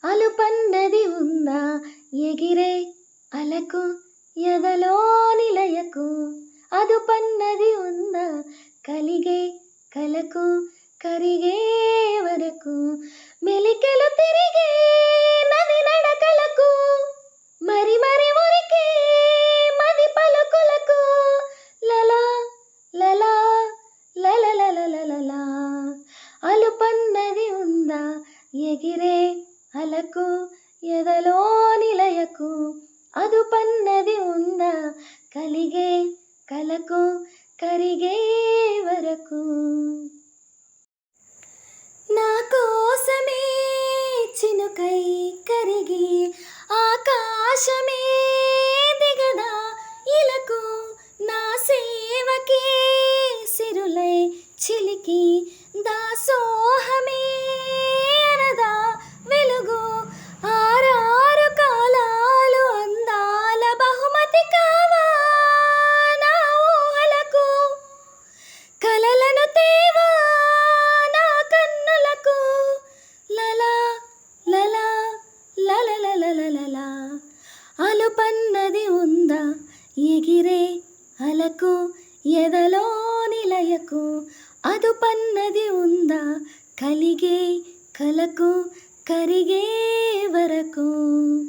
అలుపన్నది ఉందా ఎగిరే అలకు ఎదలో నిలయకు అదుపన్నది ఉందా కలిగే కలకు కరిగే వరకు మెలికెలు తిరిగే నది నడకలకు మరి మరి ఉరికే మది పలుకులకు లలా లలా లలలలలలా అలుపన్నది ఉందా ఎగిరే అలకు ఎదలో నిలయకు అదుపన్నది ఉందా కలిగే కలకు కరిగే వరకు నా కోసమే చినుకై కరిగి ఆకాశమే దిగదా ఇలకు నా సేవకే సిరులై చిలికి దాసోహమే అనదా వెలుగు ఆరారు కాలాలు అందాల బహుమతి కావా నా ఊహలకు కలలను తేవా నా కన్నులకు లలా లలా లలలలలలా అలుపన్నది ఉందా ఎగిరే అలకు ఎదలో నిలయకు అదుపన్నది ఉందా కలిగే కలకు కరిగే వరకు